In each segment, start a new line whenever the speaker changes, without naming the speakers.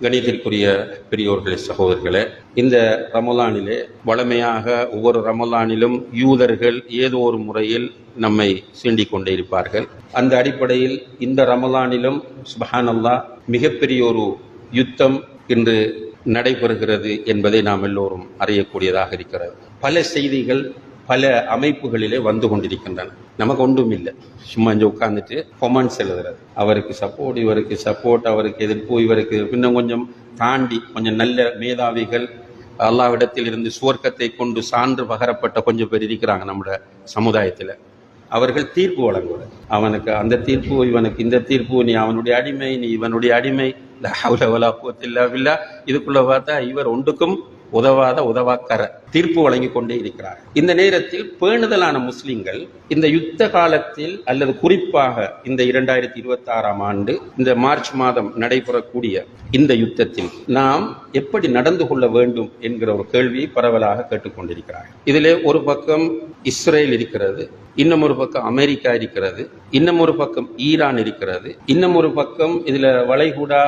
கணிதத்திற்குரிய பெரியோர்களே, சகோதரர்களே, இந்த ரமலானிலே வளமையாக ஒவ்வொரு ரமலானிலும் யூதர்கள் ஏதோ ஒரு முறையில் நம்மை சீண்டிக் கொண்டே இருப்பார்கள். அந்த அடிப்படையில் இந்த ரமலானிலும் சுப்ஹானல்லாஹ் மிகப்பெரிய ஒரு யுத்தம் இன்று நடைபெறுகிறது என்பதை நாம் எல்லோரும் அறியக்கூடியதாக இருக்கிறது. பல செய்திகள் பல அமைப்புகளிலே வந்து கொண்டிருக்கின்றன. நமக்கு ஒன்றும் இல்லை, சும்மா இங்கே உட்கார்ந்துட்டு கொமெண்ட்ஸ் எழுதுறது, அவருக்கு சப்போர்ட், இவருக்கு சப்போர்ட், அவருக்கு எதிர்ப்பு, இவருக்கு இன்னும் கொஞ்சம் தாண்டி கொஞ்சம் நல்ல மேதாவிகள் அல்லாஹ்விடத்தில் இருந்து சுவர்க்கத்தை கொண்டு சான்று பகரப்பட்ட கொஞ்சம் பேர் இருக்கிறாங்க நம்முடைய சமுதாயத்தில். அவர்கள் தீர்ப்பு வழங்குவது, அவனுக்கு அந்த தீர்ப்பு, இவனுக்கு இந்த தீர்ப்பு, நீ அவனுடைய அடிமை, நீ இவனுடைய அடிமை, இதுக்குள்ள பார்த்தா இவர் ஒன்றுக்கும் உதவாக்கர தீர்ப்பு வழங்கி கொண்டே இருக்கிறார். இந்த நேரத்தில் பேணுதலான முஸ்லிம்கள் இந்த யுத்த காலத்தில் அல்லது குறிப்பாக இந்த 2026ஆம் ஆண்டு இந்த மார்ச் மாதம் நடைபெறக்கூடிய இந்த யுத்தத்தில் நாம் எப்படி நடந்து கொள்ள வேண்டும் என்கிற ஒரு கேள்வியை பரவலாக கேட்டுக்கொண்டிருக்கிறார். இதிலே ஒரு பக்கம் இஸ்ரேல் இருக்கிறது, இன்னும் ஒரு பக்கம் அமெரிக்கா இருக்கிறது, இன்னும் ஒரு பக்கம் ஈரான் இருக்கிறது, இன்னும் ஒரு பக்கம் இதுல வளைகுடா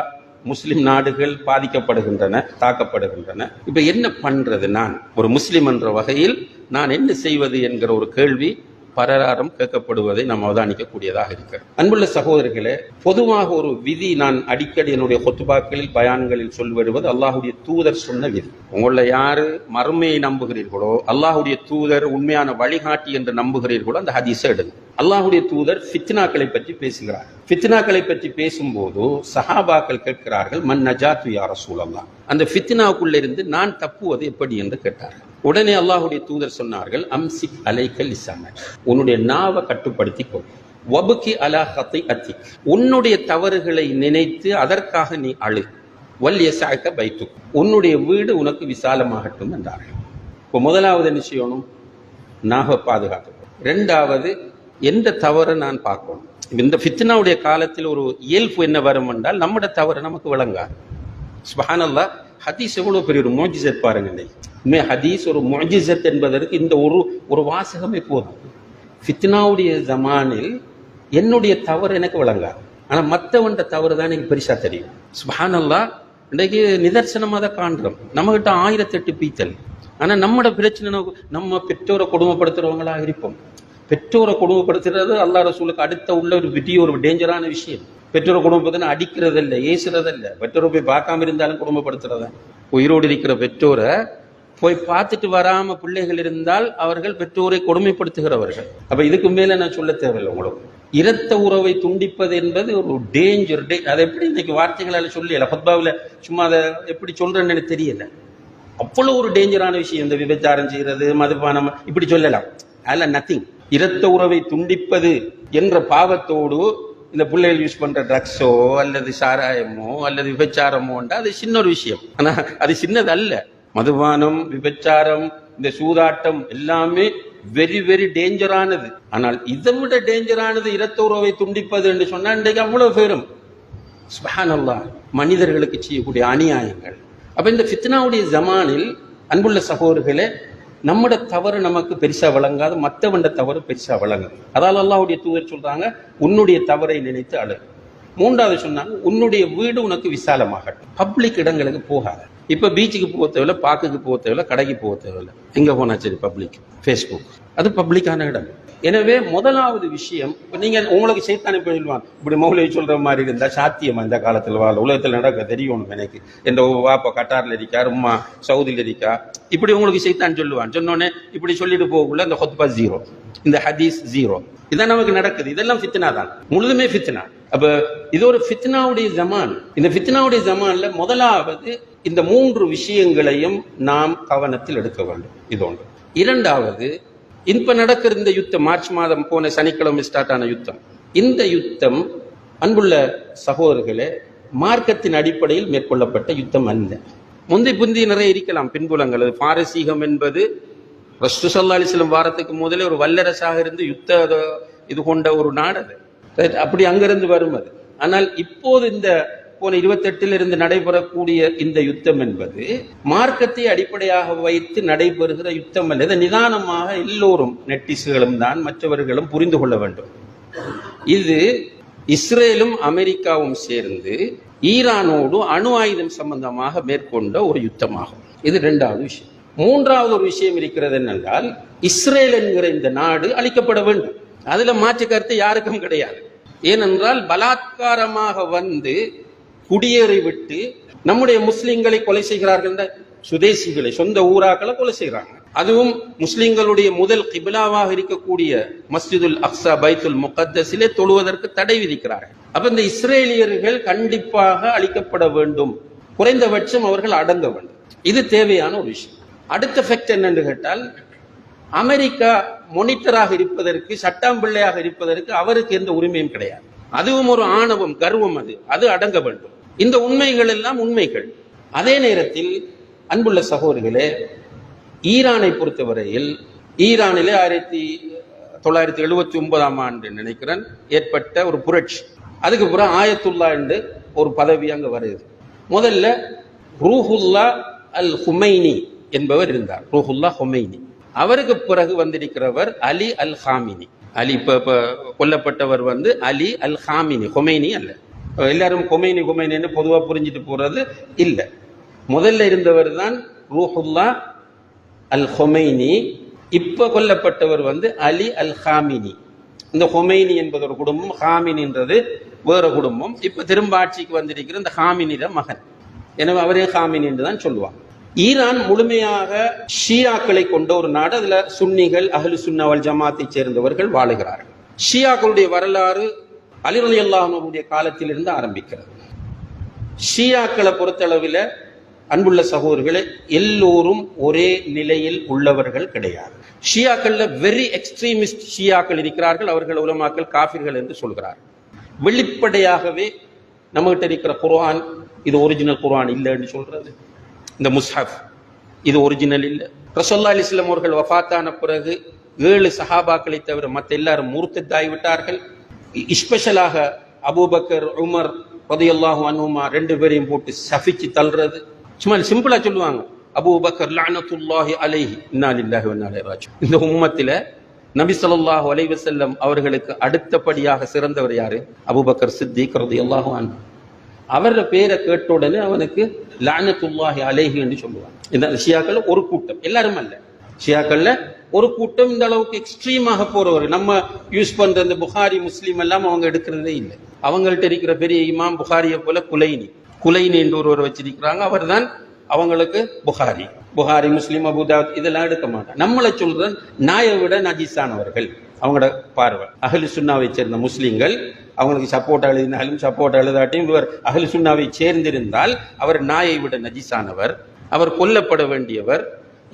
முஸ்லிம் நாடுகள் பாதிக்கப்படுகின்றன, தாக்கப்படுகின்றன. இப்ப என்ன பண்றது? நான் ஒரு முஸ்லிம் என்ற வகையில் நான் என்ன செய்வது என்கிற ஒரு கேள்வி பரராரம் கேட்கப்படுவதை நாம் அவதானிக்கக்கூடியதாக இருக்கிறது. அன்புள்ள சகோதரர்களே, பொதுவாக ஒரு விதி நான் அடிக்கடி என்னுடைய கொத்துபாக்களில் பயான்களில் சொல்லுவது அல்லாஹுடைய தூதர் சொன்ன விதி. உங்களை யாரு மறுமையை நம்புகிறீர்களோ, அல்லாஹுடைய தூதர் உண்மையான வழிகாட்டி என்று நம்புகிறீர்களோ, அந்த ஹதீஸை எடுங்க. அல்லாஹுடைய தூதர் ஃபித்னாக்களை பற்றி பேசுகிறார். ஃபித்னாக்களை பற்றி பேசும்போது சஹாபாக்கள் கேட்கிறார்கள், மன் நஜாத்து யா ரசூலல்லாஹ், அந்த ஃபித்னாவுக்குள்ள இருந்து நான் தப்புவது எப்படி என்று கேட்டார்கள். உடனே அல்லாஹுடைய தூதர் சொன்னார்கள், அம்சிக் அலைக்கல் லிசானக், உன்னுடைய நாவை கட்டுப்படுத்திக் கொள். வபுகி அலா ஹத்திஅத்திக், உன்னுடைய தவறுகளை நினைத்து அதற்காக நீ அழு. வல் யஸஅக பைத்துக், உன்னுடைய வீடு உனக்கு விசாலமாகட்டும் என்றார்கள். இப்போ முதலாவது என்ன செய்யணும்? நாவை பாதுகாக்கணும். இரண்டாவது, எந்த தவறை நான் பார்க்கணும். இந்த ஃபித்னாவுடைய காலத்தில் ஒரு இயல்பு என்ன வரும் என்றால், நம்முடைய தவறு நமக்கு விளங்காது. சுப்ஹானல்லாஹ், ஹதீஸ் எவ்வளவு பெரிய ஒரு முஅஜிஸத் பாருங்க. ஹதீஸ் ஒரு முஅஜிஸத் என்பதற்கு இந்த ஒரு வாசகமே போதும். ஃபித்னாவுடைய ஜமானில் என்னுடைய தவறு எனக்கு விளங்காது, ஆனா மற்றவன் தவறு தான் எனக்கு பெருசா தெரியும். சுப்ஹானல்லாஹ், இன்றைக்கு நிதர்சனமாக தான் காண்றோம். நம்ம கிட்ட 1008 பீத்தல். ஆனா நம்மளோட பிரச்சனை, நம்ம பெற்றோரை கொடுமைப்படுத்துறவங்களா இருப்போம். பெற்றோரை கொடுமைப்படுத்துறது அல்லாஹ் ரசூலுக்கு அடுத்த உள்ள ஒரு பெரிய ஒரு டேஞ்சரான விஷயம். பெற்றோரை கொடுமைப்படுத்தினா அடிக்கிறதில்லை, ஏசுறதில்லை, பெற்றோரை போய் பார்க்காம இருந்தாலும் கொடுமைப்படுத்துறத. உயிரோடு இருக்கிற பெற்றோரை போய் பார்த்துட்டு வராம பிள்ளைகள் இருந்தால் அவர்கள் பெற்றோரை கொடுமைப்படுத்துகிறவர்கள். அப்ப இதுக்கு மேல நான் சொல்ல தேவையில்லை உங்களுக்கு. இரத்த உறவை துண்டிப்பது என்பது ஒரு டேஞ்சர். அதை எப்படி இன்னைக்கு வார்த்தைகளால சொல்லல, ஃபத்வாவில் சும்மா அதை எப்படி சொல்றேன்னு எனக்கு தெரியல. அவ்வளவு ஒரு டேஞ்சரான விஷயம் இந்த விபச்சாரம் செய்யறது, மதுபானம், இப்படி சொல்லலாம். அதெல்லாம் நத்திங். இரத்த உறவை துண்டிப்பது என்ற பாவத்தோடு இந்த பிள்ளைகள் யூஸ் பண்ற ட்ரக்ஸோ அல்லது சாராயமோ அல்லது விபச்சாரமோ அது சின்ன ஒரு விஷயம். ஆனா அது சின்னது அல்ல. மதுபானம், விபச்சாரம், இந்த சூதாட்டம் எல்லாமே வெரி வெரி டேஞ்சரானது. ஆனால் இதை விட டேஞ்சரானது இரத்த உறவை துண்டிப்பது என்று சொன்னா இன்றைக்கு அவ்வளவு பேரும் சுப்ஹானல்லாஹ் மனிதர்களுக்கு செய்யக்கூடிய அநியாயங்கள். அப்ப இந்த ஃபித்னாவுடைய ஜமானில் அன்புள்ள சகோதரர்களே, நம்மட தவறு நமக்கு பெருசா வழங்காது, மற்றவண்ட தவறு பெருசா வழங்குது. அதாவது அல்லாஹ்வுடைய தூதர் சொல்றாங்க, உன்னுடைய தவறை நினைத்து அழு. மூன்றாவது சொன்னாங்க, உன்னுடைய வீடு உனக்கு விசாலமாகட்டும். பப்ளிக் இடங்களுக்கு போகாத. இப்ப பீச்சுக்கு போக தேவையில்லை, பார்க்குக்கு போக தேவையில்லை, கடைக்கு போக தேவையில்லை. எங்க போனா சரி பப்ளிக், ஃபேஸ்புக், அது பப்ளிக்கான இடம். எனவே முதலாவது விஷயம், இப்ப நீங்க உங்களுக்கு சைத்தானே போயிடுவான், இப்படி மௌலவி சொல்ற மாதிரி இருந்தா சாத்தியமா இந்த காலத்துல வாழ, உலகத்துல நடக்க தெரியணும் எனக்கு, என் வாப்பா கட்டார்ல இருக்கா, உம்மா சவுதியில் இருக்கா, இப்படி உங்களுக்கு சைத்தான் சொல்லுவான். சொன்னோன்னே இப்படி சொல்லிட்டு போகக்குள்ள இந்த ஹுத்பா ஜீரோ, இந்த ஹதீஸ் ஜீரோ. இதான் நமக்கு நடக்குது. இதெல்லாம் ஃபித்னா தான், முழுதுமே ஃபித்னா. அப்ப இது ஒரு ஃபித்னாவுடைய ஜமான். இந்த ஃபித்னாவுடைய ஜமான்ல முதலாவது இந்த 3 விஷயங்களையும் நாம் கவனத்தில் எடுக்க வேண்டும். இது ஒன்று. இரண்டாவது, இப்ப நடக்கிற இந்த யுத்தம், மார்ச் மாதம் போன சனிக்கிழமை ஸ்டார்ட் ஆன யுத்தம், இந்த யுத்தம் அன்புள்ள சகோதரர்களே மார்க்கத்தின் அடிப்படையில் மேற்கொள்ளப்பட்ட யுத்தம் அல்ல. முந்தி நிறைய இருக்கலாம் பின்புலங்கள். பாரசீகம் என்பது ரசூலுல்லாஹி ஸல்லல்லாஹு அலைஹி வஸல்லம் வாரத்துக்கு முதலே ஒரு வல்லரசாக இருந்து யுத்த இது கொண்ட ஒரு நாடு அது. அப்படி அங்கிருந்து வரும் அது. ஆனால் இப்போது இந்த போன 28 இருந்து நடைபெறக்கூடிய இந்த யுத்தம் என்பது மார்க்கத்தை அடிப்படையாக வைத்து நடைபெறுகிற யுத்தம் அல்ல. இதை நிதானமாக எல்லோரும் நெட்டிஸ்களும் தான் மற்றவர்களும் புரிந்து கொள்ள வேண்டும். இது இஸ்ரேலும் அமெரிக்காவும் சேர்ந்து ஈரானோடு அணு ஆயுதம் சம்பந்தமாக மேற்கொண்ட ஒரு யுத்தமாகும். இது இரண்டாவது விஷயம். மூன்றாவது ஒரு விஷயம் இருக்கிறது என்னென்றால், இஸ்ரேல் என்கிற இந்த நாடு அழிக்கப்பட வேண்டும். அதுல மாற்று கருத்து யாருக்கும் கிடையாது. ஏனென்றால் பலாத்காரமாக வந்து குடியேறி விட்டு நம்முடைய முஸ்லிம்களை கொலை செய்கிறார்கள், சுதேசிகளை சொந்த ஊராக்களை கொலை செய்கிறாங்க. அதுவும் முஸ்லிம்களுடைய முதல் கிபிலாவாக இருக்கக்கூடிய மஸ்ஜிதுல் அக்ஸா பைத்துல் முகத்தஸிலே தொழுவதற்கு தடை விதிக்கிறார்கள். அப்ப இந்த இஸ்ரேலியர்கள் கண்டிப்பாக அழிக்கப்பட வேண்டும், குறைந்தபட்சம் அவர்கள் அடங்க வேண்டும். இது தேவையான ஒரு விஷயம். அடுத்த ஃபேக்ட் என்னன்னு கேட்டால், அமெரிக்கா மொனிட்டராக இருப்பதற்கு, சட்டம் பிள்ளையாக இருப்பதற்கு அவருக்கு எந்த உரிமையும் கிடையாது. அதுவும் ஒரு ஆணவம், கர்வம், அது அடங்க வேண்டும். இந்த உண்மைகள் எல்லாம் உண்மைகள். அதே நேரத்தில் அன்புள்ள சகோதரர்களே, ஈரானை பொறுத்தவரையில் ஈரானிலே 1979 ஆண்டு நினைக்கிறேன் ஏற்பட்ட ஒரு புரட்சி. அதுக்கு பிறகு ஆயத்துல்லா என்று ஒரு பதவி அங்க வருது. முதல்ல ரூஹுல்லா அல் ஹுமைனி என்பவர் இருந்தார், ரூஹுல்லா ஹுமைனி. அவருக்கு பிறகு வந்திருக்கிறவர் அலி அல் ஹாமினி. அலி இப்ப கொல்லப்பட்டவர் வந்து அலி அல் ஹாமினி, ஹுமைனி அல்ல. எல்லாரும் ஹுமைனி ஹுமைனின்னு பொதுவா புரிஞ்சுட்டு போறது இல்ல. முதல்ல இருந்தவர் தான் ரூஹுல்லா அல் ஹுமைனி. இப்ப கொல்லப்பட்டவர் வந்து அலி அல் ஹாமினி. இந்த ஹுமைனி என்பது ஒரு குடும்பம், ஹாமினின்றது வேற குடும்பம். இப்ப திரும்ப ஆட்சிக்கு வந்திருக்கிற இந்த ஹாமினிட மகன். எனவே அவரே ஹாமினி என்று தான் சொல்லுவாங்க. ஈரான் முழுமையாக ஷியாக்களை கொண்ட ஒரு நாடு. அதுல சுன்னிகள், அஹ்லு சுன்னா வல் ஜமாத்தை சேர்ந்தவர்கள் வாழுகிறார்கள். ஷியாக்களுடைய வரலாறு அலி ரலியல்லாஹு அன்ஹுடைய காலத்திலிருந்து ஆரம்பிக்கிறது. ஷியாக்களை பொறுத்தளவில் அன்புள்ள சகோதரர்களே, எல்லோரும் ஒரே நிலையில் உள்ளவர்கள் கிடையாது. ஷியாக்கள்ல வெரி எக்ஸ்ட்ரீமிஸ்ட் ஷியாக்கள் இருக்கிறார்கள். அவர்கள் உலமாக்கள் காஃபிர்கள் என்று சொல்கிறார்கள். வெளிப்படையாகவே நம்மகிட்ட இருக்கிற குர்ஆன் இது ஒரிஜினல் குர்ஆன் இல்லைன்னு சொல்றது. இந்த முஸ்ஹப் இது ஒரிஜினல் இல்லை. ரசூலுல்லாஹி அலைஹி வஸல்லம் அவர்கள் வஃபாத்தான பிறகு 7 சஹாபாக்களை தவிர மற்ற எல்லாரும் முர்த்ததாகி விட்டார்கள். ஸ்பெஷலாக அபூபக்கர், உமர் ரலியல்லாஹு அன்ஹுமா 2 பேரையும் போட்டு சஃபிச்சு தள்ளுறது. சும்மா சிம்பிளா சொல்லுவாங்க, அபூபக்கர் லஅனத்துல்லாஹி அலைஹி இன்னா லில்லாஹி வ இன்னா இலைஹி ராஜிஊன். இந்த உம்மத்தில நபி ஸல்லல்லாஹு அலைஹி வஸல்லம் அவர்களுக்கு அடுத்தபடியாக சிறந்தவர் யாரு? அபூபக்கர் சித்திக் ரலியல்லாஹு அன்ஹு. அவர பேரை கேட்ட உடனே அவனுக்கு லஅனத்துல்லாஹி அலைஹி என்று சொல்லுவாங்க. இந்த ஷியாக்கள் ஒரு கூட்டம், எல்லாரும் அல்ல, ஷியாக்கள்ல ஒரு கூட்டம் இந்த அளவுக்கு எக்ஸ்ட்ரீமாக போறவர். நம்ம யூஸ் பண்ற இந்த புகாரி, முஸ்லீம் எல்லாம் அவங்க எடுக்கிறதே இல்லை. அவங்கள்ட்ட இருக்கிற பெரிய இமாம் புகாரியை போல குலைனி என்று ஒருவர் வச்சிருக்கிறாங்க. அவர் தான் அவங்களுக்கு புகாரி, முஸ்லீம், அபூதாவுத் இதெல்லாம் எடுக்க மாட்டாங்க. நம்மளை சொல்ற நாயை விட நஜீஸானவர்கள் அவங்களோட பார்வை. அஹ்லு சுன்னாவை சேர்ந்த முஸ்லீம்கள் அவங்களுக்கு சப்போர்ட் எழுதினாலும் சப்போர்ட் எழுதாட்டியும் இவர் அஹ்லு சுன்னாவை சேர்ந்திருந்தால் அவர் நாயை விட நஜீஸானவர், அவர் கொல்லப்பட வேண்டியவர்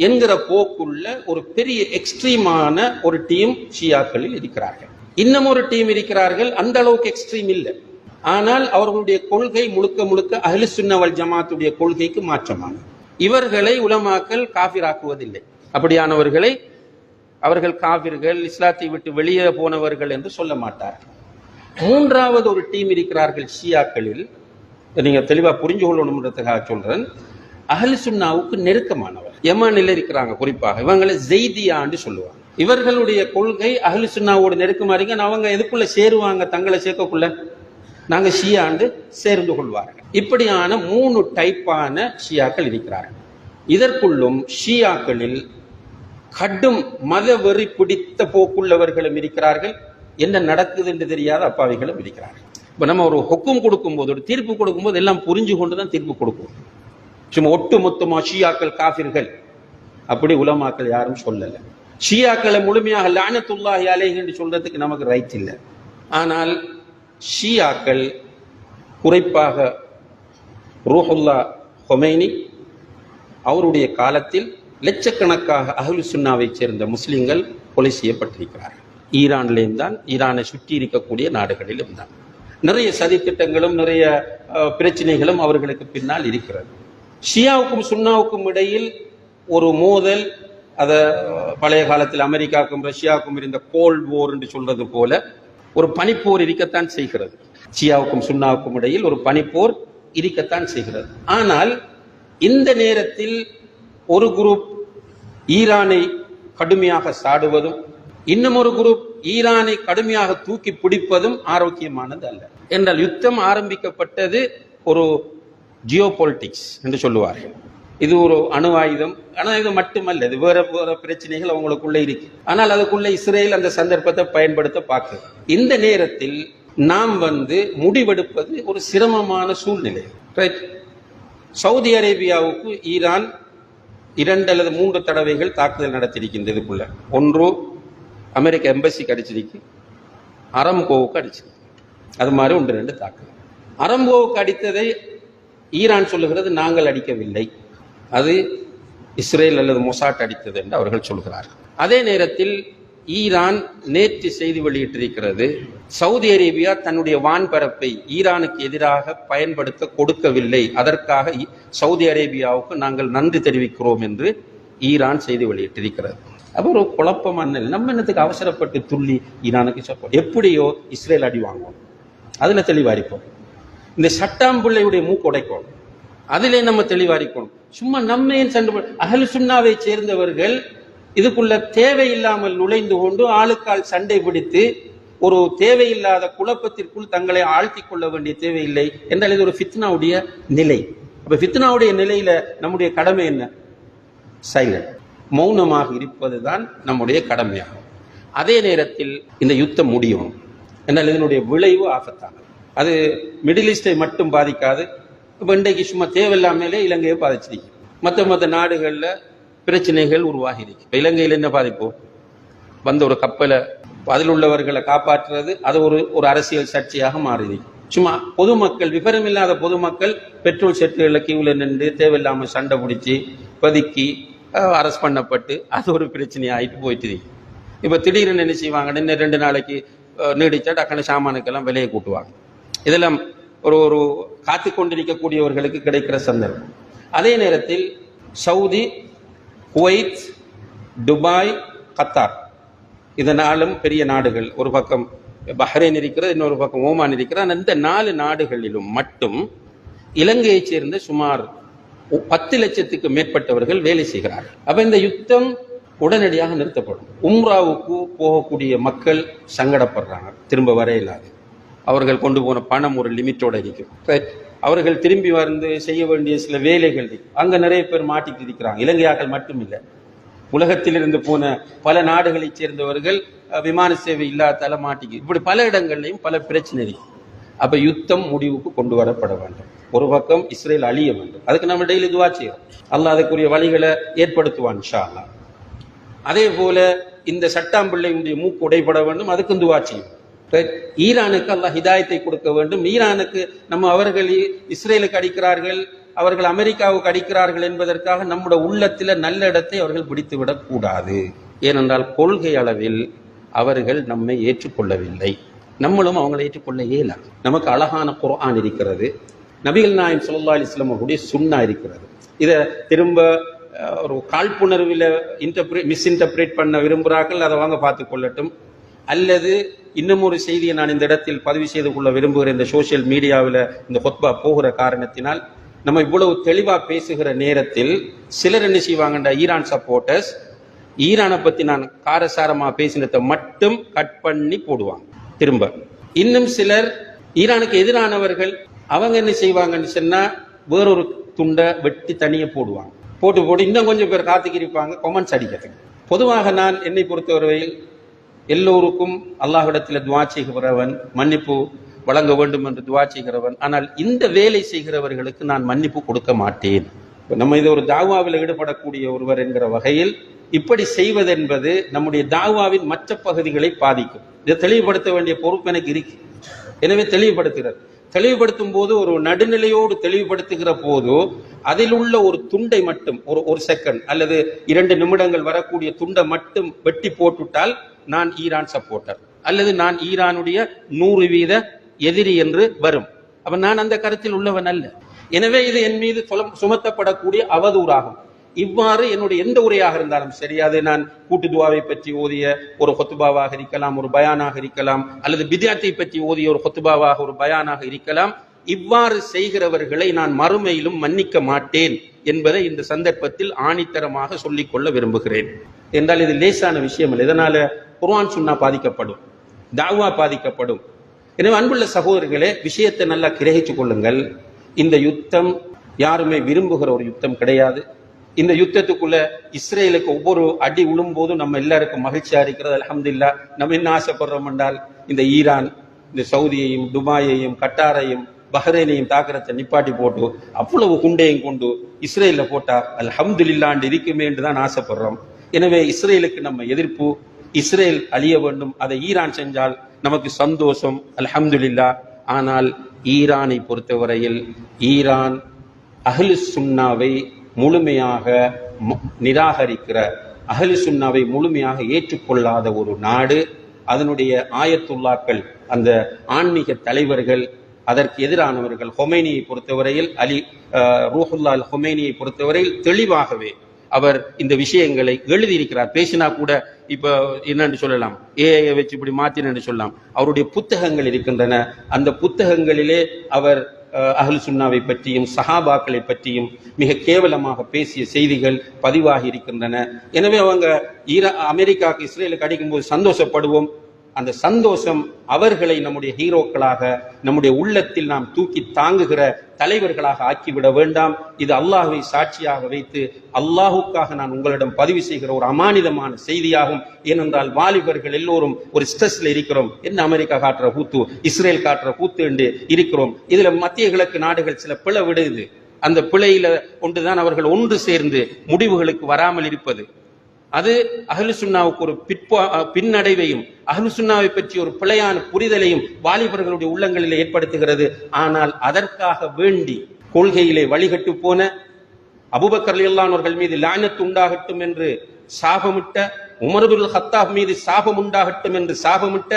என்கிற போக்குள்ள ஒரு பெரிய எக்ஸ்ட்ரீமான ஒரு டீம் ஷியாக்களில் இருக்கிறார்கள். இன்னும் ஒரு டீம் இருக்கிறார்கள், அந்த அளவுக்கு எக்ஸ்ட்ரீம் இல்லை. ஆனால் அவர்களுடைய கொள்கை முழுக்க முழுக்க அஹ்லு சுன்னா வல் ஜமாத்துடைய கொள்கைக்கு மாற்றமானது. இவர்களை உலமாக்கள் காஃபிராக்குவதில்லை. அப்படியானவர்களை அவர்கள் காஃபிர்கள், இஸ்லாத்தை விட்டு வெளியே போனவர்கள் என்று சொல்ல மாட்டார்கள். மூன்றாவது ஒரு டீம் இருக்கிறார்கள் ஷியாக்களில், நீங்க தெளிவா புரிஞ்சு கொள்ளணும்ன்றதுக்காக சொல்றேன். அஹ்லு சுன்னாவுக்கு நெருக்கமானவர் யமனில் இருக்கிறாங்க. குறிப்பாக இவங்களை ஜெய்தியான்னு சொல்லுவாங்க. இவர்களுடைய கொள்கை அஹ்லு சுன்னாவோட நெருக்கமா இருக்க. அவங்க எதுக்குள்ள சேருவாங்க? தங்களை சேர்க்கக்குள்ள நாங்க ஷியாண்டு சேர்ந்து கொள்வார்கள். இப்படியான 3 டைப்பான ஷியாக்கள் இருக்கிறார்கள். இதற்குள்ளும் ஷியாக்களில் கடும் மத வெறி பிடித்த போக்குள்ளவர்களும் இருக்கிறார்கள். என்ன நடக்குது என்று தெரியாத அப்பாவிகளும் இருக்கிறார்கள். இப்ப நம்ம ஒரு ஹுக்கும் கொடுக்கும்போது, ஒரு தீர்ப்பு கொடுக்கும்போது எல்லாம் புரிஞ்சு கொண்டுதான் தீர்ப்பு கொடுக்கும். சும்மா ஒட்டு மொத்தமா ஷியாக்கள் காஃபிர்கள் அப்படி உலமாக்கள் யாரும் சொல்லல. ஷியாக்களை முழுமையாக லஅனத்துல்லாஹி அலைஹி என்று சொல்றதுக்கு நமக்கு ரைட் இல்லை. ஆனால் ஷியாக்கள் குறிப்பாக ரூஹுல்லா ஹுமைனி அவருடைய காலத்தில் லட்சக்கணக்காக அஹ்லு சுன்னாவை சேர்ந்த முஸ்லிம்கள் கொலை செய்யப்பட்டிருக்கிறார்கள். ஈரான்லேயும் தான், ஈரானை சுற்றி இருக்கக்கூடிய நாடுகளிலும் தான். நிறைய சதித்திட்டங்களும் நிறைய பிரச்சனைகளும் அவர்களுக்கு பின்னால் இருக்கிறது. ஷியாவுக்கும் சுன்னாவுக்கும் இடையில் ஒரு மோதல், அத பழைய காலத்தில் அமெரிக்காவுக்கும் ரஷ்யாவுக்கும் இருந்த கோல்ட் வார் என்று சொல்றது போல ஒரு பனிப்போர் இருக்கத்தான் செய்கிறது. ஷியாவுக்கும் சுன்னாவுக்கும் இடையில் ஒரு பனிப்போர் இருக்கத்தான் செய்கிறது. ஆனால் இந்த நேரத்தில் ஒரு குரூப் ஈரானை கடுமையாக சாடுவதும், இன்னும் ஒரு குரூப் ஈரானை கடுமையாக தூக்கி பிடிப்பதும் ஆரோக்கியமானது அல்ல. என்றால் யுத்தம் ஆரம்பிக்கப்பட்டது ஒரு ஜியோ பொலிட்டிக்ஸ் என்று சொல்லுவார்கள். இது ஒரு அணு ஆயுதம். அணு ஆயுதம் மட்டுமல்ல, இது வேற வேற பிரச்சனைகள் அவங்களுக்குள்ள இருக்கு. ஆனால் அதுக்குள்ள இஸ்ரேல் அந்த சந்தர்ப்பத்தை பயன்படுத்த பார்க்குது. இந்த நேரத்தில் நாம் முடிவெடுப்பது ஒரு சிரமமான சூழ்நிலை. சவுதி அரேபியாவுக்கு ஈரான் 2 அல்லது 3 தடவைகள் தாக்குதல் நடத்தியிருக்கின்றது. இதுக்குள்ள ஒன்று அமெரிக்க எம்பசிக்கு அடிச்சிருக்கு, அரம்கோவுக்கு அடிச்சிருக்கு. அது மாதிரி 1-2 தாக்குதல். அரம்கோவுக்கு அடித்ததை ஈரான் சொல்லுகிறது நாங்கள் அடிக்கவில்லை, அது இஸ்ரேல் அல்லது மொசாட் அடித்தது என்று அவர்கள் சொல்கிறார்கள். அதே நேரத்தில் ஈரான் நேற்று செய்தி வெளியிட்டிருக்கிறது, சவுதி அரேபியா தன்னுடைய வான்பரப்பை ஈரானுக்கு எதிராக பயன்படுத்த கொடுக்கவில்லை, அதற்காக சவுதி அரேபியாவுக்கு நாங்கள் நன்றி தெரிவிக்கிறோம் என்று ஈரான் செய்தி வெளியிட்டிருக்கிறது. அப்போ ஒரு குழப்பமான, நம்ம என்னத்துக்கு அவசரப்பட்டு துள்ளி ஈரானுக்கு சப்போர்ட்? எப்படியோ இஸ்ரேல் அடி வாங்குவோம், அதுல தெளிவாரிப்போம். இந்த சட்டாம்பிள்ளையுடைய மூக்கு உடைக்கும், அதிலே நம்ம தெளிவாரிக்கணும். சும்மா நம்ம சண்டை, அஹ்லு சுன்னாவை சேர்ந்தவர்கள் இதுக்குள்ள தேவையில்லாமல் நுழைந்து கொண்டு ஆளுக்கால் சண்டை பிடித்து ஒரு தேவையில்லாத குழப்பத்திற்குள் தங்களை ஆழ்த்தி கொள்ள வேண்டிய தேவையில்லை என்றால் இது ஒரு ஃபித்னாவுடைய நிலை. அப்ப ஃபித்னாவுடைய நிலையில நம்முடைய கடமை என்ன? சைலண்ட், மௌனமாக இருப்பதுதான் நம்முடைய கடமையாகும். அதே நேரத்தில் இந்த யுத்தம் முடியும் என்றால் இதனுடைய விளைவு ஆபத்தானது. அது மிடில் ஈஸ்டை மட்டும் பாதிக்காது. இப்போ இன்றைக்கு சும்மா தேவையில்லாமலே இலங்கையை பாதிச்சிருக்கு. மற்ற நாடுகளில் பிரச்சனைகள் உருவாகி இருக்கு. இப்போ இலங்கையில் என்ன பாதிப்பு? வந்த ஒரு கப்பலை அதில் உள்ளவர்களை காப்பாற்றுறது அது ஒரு அரசியல் சர்ச்சையாக மாறிது. சும்மா பொதுமக்கள், விவரமில்லாத பொதுமக்கள் பெட்ரோல் செட்டுகளில் கியூவில் நின்று தேவையில்லாமல் சண்டை பிடிச்சி பதுக்கி அரெஸ்ட் பண்ணப்பட்டு அது ஒரு பிரச்சனை ஆகிட்டு போயிட்டு. இப்போ திடீர்னு என்ன செய்வாங்க, இன்னும் 2 நாளைக்கு நீடிச்சா டக்குனு சாமானுக்கெல்லாம் விலையை கூட்டுவாங்க. இதெல்லாம் ஒரு காத்து கொண்டிருக்கக்கூடியவர்களுக்கு கிடைக்கிற சந்தர்ப்பம். அதே நேரத்தில் சவுதி, குவைத், துபாய், கத்தார், இதனாலும் பெரிய நாடுகள், ஒரு பக்கம் பஹ்ரைன் இருக்கிறது, இன்னொரு பக்கம் ஓமான் இருக்கிறது. அந்த 4 நாடுகளிலும் மட்டும் இலங்கையைச் சேர்ந்த சுமார் 10 லட்சத்துக்கு மேற்பட்டவர்கள் வேலை செய்கிறார்கள். அப்ப இந்த யுத்தம் உடனடியாக நிறுத்தப்படும். உம்ராவுக்கு போகக்கூடிய மக்கள் சங்கடப்படுறாங்க, திரும்ப வர இல்லாது. அவர்கள் கொண்டு போன பணம் ஒரு லிமிட்டோட இருக்கும். அவர்கள் திரும்பி செய்ய வேண்டிய சில வேலைகள் அங்க நிறைய பேர் மாட்டிட்டு இருக்கிறாங்க. இலங்கையாக்கள் மட்டும் இல்லை, உலகத்திலிருந்து போன பல நாடுகளைச் சேர்ந்தவர்கள் விமான சேவை இல்லாதால மாட்டிக்கு. இப்படி பல இடங்கள்லையும் பல பிரச்சனை இருக்கு. அப்ப யுத்தம் முடிவுக்கு கொண்டு வரப்பட வேண்டும். ஒரு பக்கம் இஸ்ரேல் அழிய வேண்டும், அதுக்கு நம்ம டெய்லி துவா செய்யறோம். அல்லாஹ் அதுக்குரிய வழிகளை ஏற்படுத்துவான் இன்ஷா அல்லாஹ். அதே போல இந்த சட்டாம்பிள்ளையுடைய மூக்கு உடைபட வேண்டும், அதுக்கும் துவா செய்யும். ஈரானுக்கு அல்லாஹ் ஹிதாயத்தை கொடுக்க வேண்டும். ஈரானுக்கு அவர்கள் இஸ்ரேலுக்கு அடிக்கிறார்கள், அவர்கள் அமெரிக்காவுக்கு அடிக்கிறார்கள் என்பதற்காக நம்முடைய உள்ளத்தில் நல்ல இடத்தை அவர்கள் பிடித்துவிடக் கூடாது. ஏனென்றால் கொள்கை அளவில் அவர்கள் நம்மை ஏற்றுக்கொள்ளவில்லை, நம்மளும் அவங்களை ஏற்றுக்கொள்ள இயலாது. நமக்கு அழகான குர்ஆன் இருக்கிறது, நபிகள் நாயகம் ஸல்லல்லாஹு அலைஹி வஸல்லம் அவருடைய சுன்னா இருக்கிறது. இதை திரும்ப ஒரு காழ்ப்புணர்வில் மிஸ்இன்டர்பிரேட் பண்ண விரும்புகிறார்கள், அதை வாங்க பார்த்து கொள்ளட்டும். அல்லது இன்னும் ஒரு செய்தியை நான் இந்த இடத்தில் பதிவு செய்து கொள்ள விரும்புகிறேன். இந்த சோசியல் மீடியாவில் இந்த ஹுத்பா போகிற காரணத்தினால் நம்ம இவ்வளவு தெளிவா பேசுகிற நேரத்தில் சிலர் என்ன செய்வாங்கன்ற ஈரான் சப்போர்ட்டர்ஸ் ஈரானை பத்தி நான் காரசாரமா பேசினதை மட்டும் கட் பண்ணி போடுவாங்க திரும்ப. இன்னும் சிலர் ஈரானுக்கு எதிரானவர்கள் அவங்க என்ன செய்வாங்கன்னு சொன்னா வேறொரு துண்டை வெட்டி தனியை போடுவாங்க. போட்டு இன்னும் கொஞ்சம் பேர் காத்துக்கிருப்பாங்க கொமெண்ட்ஸ் அடிக்கிறதுக்கு. பொதுவாக நான் என்னை பொறுத்தவரையில் எல்லோருக்கும் அல்லாஹ்விடத்தில் துவா செய்கிறவன், மன்னிப்பு வழங்க வேண்டும் என்று துவா செய்கிறவன். ஆனால் இந்த வேலை செய்கிறவர்களுக்கு நான் மன்னிப்பு கொடுக்க மாட்டேன். நம்ம இது ஒரு தாவாவில் ஈடுபடக்கூடிய ஒருவர் என்கிற வகையில் இப்படி செய்வது என்பது நம்முடைய தாவாவின் மற்ற பகுதிகளை பாதிக்கும். இதை தெளிவுபடுத்த வேண்டிய பொறுப்பு எனக்கு இருக்கு. எனவே தெளிவுபடுத்தும் போது ஒரு நடுநிலையோடு தெளிவுபடுத்துகிற போது அதில் உள்ள ஒரு துண்டை மட்டும் ஒரு செகண்ட் அல்லது 2 நிமிடங்கள் வரக்கூடிய துண்டை மட்டும் வெட்டி போட்டுட்டால் நான் ஈரான் சப்போர்ட்டர் அல்லது நான் ஈரானுடைய 100% எதிரி என்று வரும். அப்ப நான் அந்த கருத்தில் உள்ளவன் அல்ல. எனவே இது என் மீது சுமத்தப்படக்கூடிய அவதூறாகும். இவ்வாறு என்னுடைய எந்த உரையாக இருந்தாலும் சரி, அது நான் கூட்டு துவாவை பற்றி ஓதிய ஒரு ஹுத்பாவாக இருக்கலாம், ஒரு பயானாக இருக்கலாம், அல்லது பித்அத்தை பற்றி ஓதிய ஒரு ஹுத்பாவாக ஒரு பயானாக இருக்கலாம், இவ்வாறு செய்கிறவர்களை நான் மறுமையிலும் மன்னிக்க மாட்டேன் என்பதை இந்த சந்தர்ப்பத்தில் ஆணித்தரமாக சொல்லிக் கொள்ள விரும்புகிறேன். என்றால் இது லேசான விஷயம் இல்லை. இதனால குர்ஆன் சுன்னா பாதிக்கப்படும், தாவா பாதிக்கப்படும். எனவே அன்புள்ள சகோதரர்களே, விஷயத்தை நல்லா கிரகிச்சு கொள்ளுங்கள். இந்த யுத்தம் யாருமே விரும்புகிற ஒரு யுத்தம் கிடையாது. இந்த யுத்தத்துக்குள்ள இஸ்ரேலுக்கு ஒவ்வொரு அடி விழும்போதும் நம்ம எல்லாருக்கும் மகிழ்ச்சியா இருக்கிறது. அல்ஹம்துலில்லாஹ். நம்ம என்ன ஆசைப்படுறோம் என்றால், இந்த ஈரான், இந்த சவுதியையும், துபாயையும், கட்டாரையும், பஹ்ரைனையும் தாக்குறத நிப்பாட்டி போட்டு அவ்வளவு குண்டையும் கொண்டு இஸ்ரேல போட்டா அல்ஹம்துலில்லாஹ் இருக்குமே என்று தான் ஆசைப்படுறோம். எனவே இஸ்ரேலுக்கு நம்ம எதிர்ப்பு, இஸ்ரேல் அழிய வேண்டும். அதை ஈரான் செஞ்சால் நமக்கு சந்தோஷம், அல்ஹம்துலில்லாஹ். ஆனால் ஈரானை பொறுத்தவரையில் ஈரான் அஹ்லு சுன்னாவை முழுமையாக நிராகரிக்கிற, அஹ்லு சுன்னாவை முழுமையாக ஏற்றுக்கொள்ளாத ஒரு நாடு. அதனுடைய ஆயத்துல்லாக்கள், அந்த ஆன்மீக தலைவர்கள், அதற்கு எதிரானவர்கள், ஹொமைனியை பொறுத்தவரையில் ரூஹுல்லா அல் ஹொமைனியை பொறுத்தவரையில் தெளிவாகவே அவர் இந்த விஷயங்களை எழுதியிருக்கிறார். பேசினா கூட இப்ப என்னன்னு சொல்லலாம், ஏஐ வச்சு இப்படி மாத்தினு சொல்லலாம். அவருடைய புத்தகங்கள் இருக்கின்றன. அந்த புத்தகங்களிலே அவர் அஹ்லு சுன்னாவை பற்றியும் சஹாபாக்களை பற்றியும் மிக கேவலமாக பேசிய செய்திகள் பதிவாகி இருக்கின்றன. எனவே அவங்க அமெரிக்காவுக்கு இஸ்ரேலுக்கு அடிக்கும்போது சந்தோஷப்படுவோம். அந்த சந்தோஷம் அவர்களை நம்முடைய ஹீரோக்களாக, நம்முடைய உள்ளத்தில் நாம் தூக்கி தாங்குகிற தலைவர்களாக ஆக்கிவிட வேண்டாம். இது அல்லாஹ்வை சாட்சியாக வைத்து அல்லாஹுக்காக நான் உங்களிடம் பதிவு செய்கிற ஒரு அமானிதமான செய்தியாகும். ஏனென்றால் வாலிபர்கள் எல்லோரும் ஒரு ஸ்ட்ரெஸ்ல இருக்கிறோம். என்ன அமெரிக்கா காட்டுற கூத்து, இஸ்ரேல் காட்டுற கூத்து என்று இருக்கிறோம். இதுல மத்திய கிழக்கு நாடுகள் சில பிழை விடுது. அந்த பிழையில கொண்டுதான் அவர்கள் ஒன்று சேர்ந்து முடிவுகளுக்கு வராமல் இருப்பது. அது அஹ்லு சுன்னாவுக்கு ஒரு பின்னடைவையும், அஹ்லு சுன்னாவை பற்றி ஒரு பிழையான புரிதலையும் வாலிபர்களுடைய உள்ளங்களில் ஏற்படுத்துகிறது. ஆனால் அதற்காக வேண்டி கொள்கையிலே வழிகட்டு போன அபூபக்கர் ரலியல்லாஹு அவர்கள் மீது லானத் உண்டாகட்டும் என்று சாபமிட்ட, உமர் இப்னுல் கத்தாப் மீது சாபம் உண்டாகட்டும் என்று சாபமிட்ட,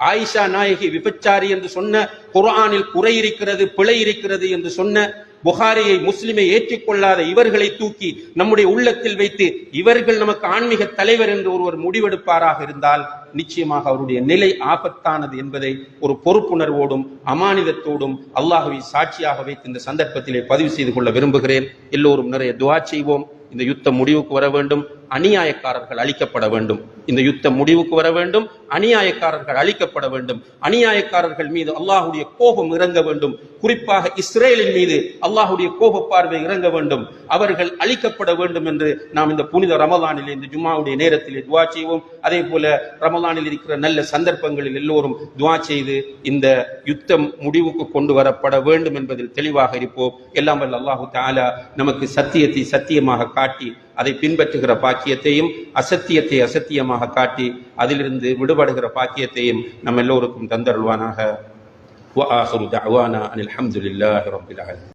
ஆயிஷா நாயகி விபச்சாரி என்று சொன்ன, குர்ஆனில் குறை இருக்கிறது, பிழை இருக்கிறது என்று சொன்ன, புகாரியை, முஸ்லிமை ஏற்றுக்கொள்ளாத இவர்களை தூக்கி நம்முடைய உள்ளத்தில் வைத்து இவர்கள் நமக்கு ஆன்மீக தலைவர் என்று ஒருவர் முடிவெடுப்பாராக இருந்தால் நிச்சயமாக அவருடைய நிலை ஆபத்தானது என்பதை ஒரு பொறுப்புணர்வோடும் அமானிதத்தோடும் அல்லாஹ்வை சாட்சியாக வைத்து இந்த சந்தர்ப்பத்திலே பதிவு செய்து கொள்ள விரும்புகிறேன். எல்லோரும் நிறைய துஆ செய்வோம். இந்த யுத்தம் முடிவுக்கு வர வேண்டும், அநியாயக்காரர்கள் அழிக்கப்பட வேண்டும். இந்த யுத்தம் முடிவுக்கு வர வேண்டும், அநியாயக்காரர்கள் அழிக்கப்பட வேண்டும். அநியாயக்காரர்கள் மீது அல்லாஹ்வுடைய கோபம் இறங்க வேண்டும். குறிப்பாக இஸ்ரேலின் மீது அல்லாஹ்வுடைய கோப பார்வை இறங்க வேண்டும். அவர்கள் அழிக்கப்பட வேண்டும் என்று நாம் இந்த புனித ரமலானில், இந்த ஜும்மாவுடைய நேரத்திலே துஆ செய்வோம். அதே போல ரமலானில் இருக்கிற நல்ல சந்தர்ப்பங்களில் எல்லோரும் துஆ செய்து இந்த யுத்தம் முடிவுக்கு கொண்டு வரப்பட வேண்டும் என்பதில் தெளிவாக இருப்போம். எல்லாம் வல்ல அல்லாஹு தஆலா நமக்கு சத்தியத்தை சத்தியமாக காட்டி அதை பின்பற்றுகிற பாக்கியத்தையும், அசத்தியத்தை அசத்தியமாக காட்டி அதிலிருந்து விடுபடுகிற பாக்கியத்தையும் நம் எல்லோருக்கும் தந்தருள்வானாக. வஆகிரு தஅவானா அனில் ஹம்துலில்லாஹி ரப்பில் ஆலமீன்.